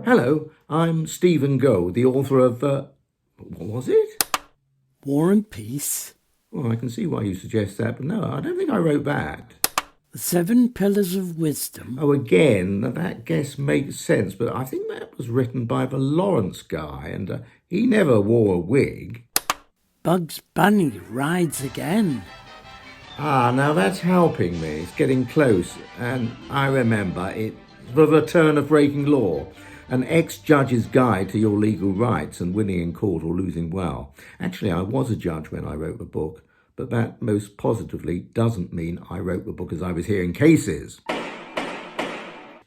Hello, I'm Stephen Gould, the author of, what was it? War and Peace. Well, I can see why you suggest that, but no, I don't think I wrote that. The 7 Pillars of Wisdom. Oh, again, that guess makes sense, but I think that was written by the Lawrence guy, and he never wore a wig. Bugs Bunny rides again. Ah, now that's helping me. It's getting close, and I remember it. The Return of Breaking Law, an ex-judge's guide to your legal rights and winning in court or losing well. Actually, I was a judge when I wrote the book, but that most positively doesn't mean I wrote the book as I was hearing cases.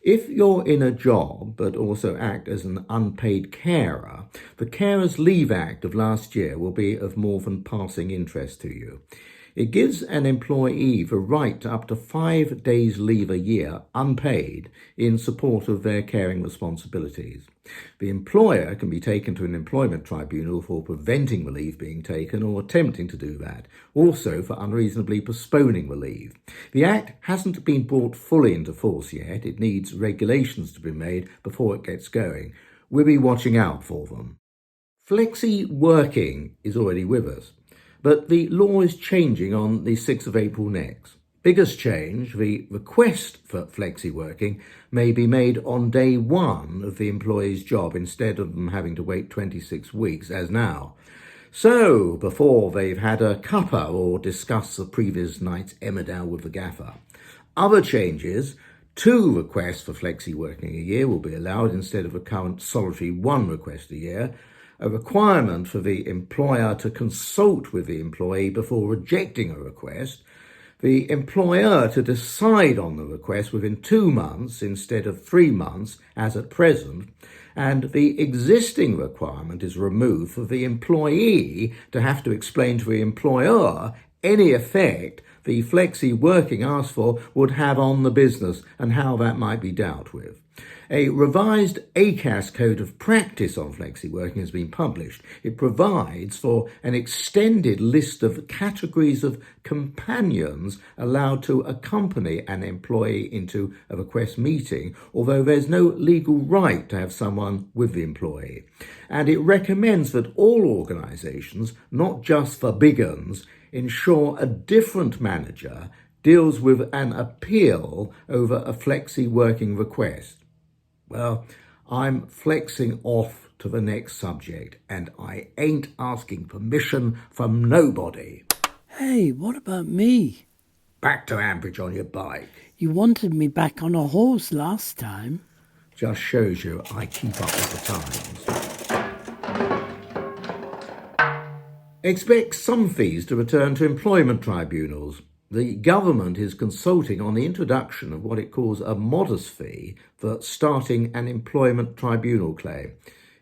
If you're in a job but also act as an unpaid carer, the Carers Leave Act of last year will be of more than passing interest to you. It gives an employee the right to up to 5 days leave a year unpaid in support of their caring responsibilities. The employer can be taken to an employment tribunal for preventing the leave being taken or attempting to do that, also for unreasonably postponing the leave. The Act hasn't been brought fully into force yet. It needs regulations to be made before it gets going. We'll be watching out for them. Flexi Working is already with us, but the law is changing on the 6th of April next. Biggest change, the request for flexi working may be made on day one of the employee's job instead of them having to wait 26 weeks as now. So, before they've had a cuppa or discussed the previous night's Emmerdale with the gaffer. Other changes: 2 requests for flexi working a year will be allowed instead of a current solitary 1 request a year. A requirement for the employer to consult with the employee before rejecting a request. The employer to decide on the request within 2 months instead of 3 months as at present. And the existing requirement is removed for the employee to have to explain to the employer any effect the flexi working asked for would have on the business and how that might be dealt with. A revised ACAS Code of Practice on flexi working has been published. It provides for an extended list of categories of companions allowed to accompany an employee into a request meeting, although there's no legal right to have someone with the employee. And it recommends that all organisations, not just the big uns, ensure a different manager deals with an appeal over a flexi working request. Well, I'm flexing off to the next subject, and I ain't asking permission from nobody. Hey, what about me? Back to Ambridge on your bike. You wanted me back on a horse last time. Just shows you I keep up with the times. Expect some fees to return to employment tribunals. The government is consulting on the introduction of what it calls a modest fee for starting an employment tribunal claim.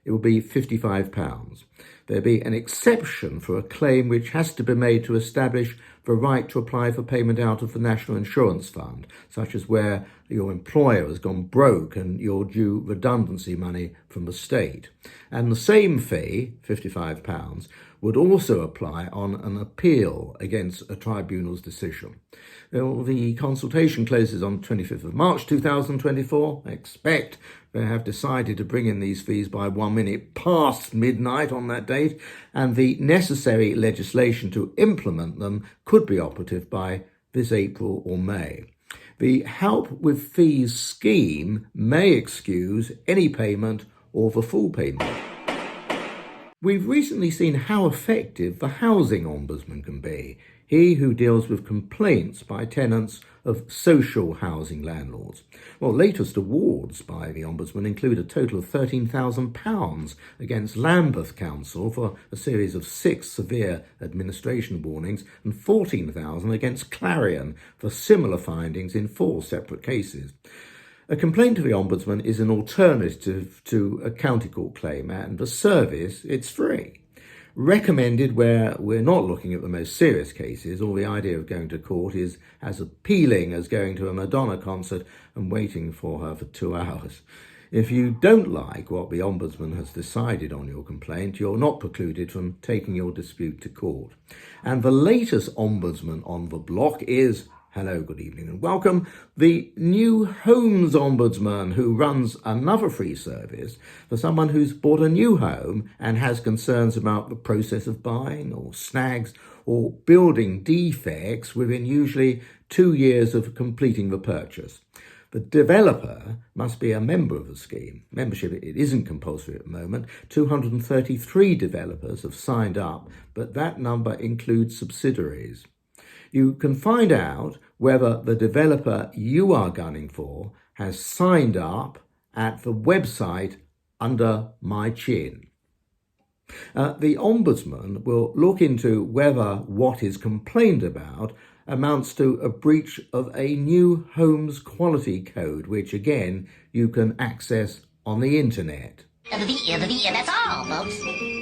It will be £55. There'll be an exception for a claim which has to be made to establish the right to apply for payment out of the National Insurance Fund, such as where your employer has gone broke and you're due redundancy money from the state. And the same fee, £55, would also apply on an appeal against a tribunal's decision. Well, the consultation closes on 25th of March 2024. I expect they have decided to bring in these fees by 1 minute past midnight on that date, and the necessary legislation to implement them could be operative by this April or May. The Help with Fees scheme may excuse any payment or the full payment. We've recently seen how effective the housing ombudsman can be, he who deals with complaints by tenants of social housing landlords. Well, latest awards by the ombudsman include a total of £13,000 against Lambeth Council for a series of 6 severe administration warnings and £14,000 against Clarion for similar findings in 4 separate cases. A complaint to the Ombudsman is an alternative to a county court claim, and the service, it's free. Recommended where we're not looking at the most serious cases, or the idea of going to court is as appealing as going to a Madonna concert and waiting for her for 2 hours. If you don't like what the Ombudsman has decided on your complaint, you're not precluded from taking your dispute to court. And the latest Ombudsman on the block is Hello, good evening and welcome. The new Homes Ombudsman, who runs another free service for someone who's bought a new home and has concerns about the process of buying or snags or building defects within usually 2 years of completing the purchase. The developer must be a member of the scheme. Membership, it isn't compulsory at the moment. 233 developers have signed up, but that number includes subsidiaries. You can find out whether the developer you are gunning for has signed up at the website under My Chin. The Ombudsman will look into whether what is complained about amounts to a breach of a new Homes Quality Code, which again you can access on the internet. That's all, folks.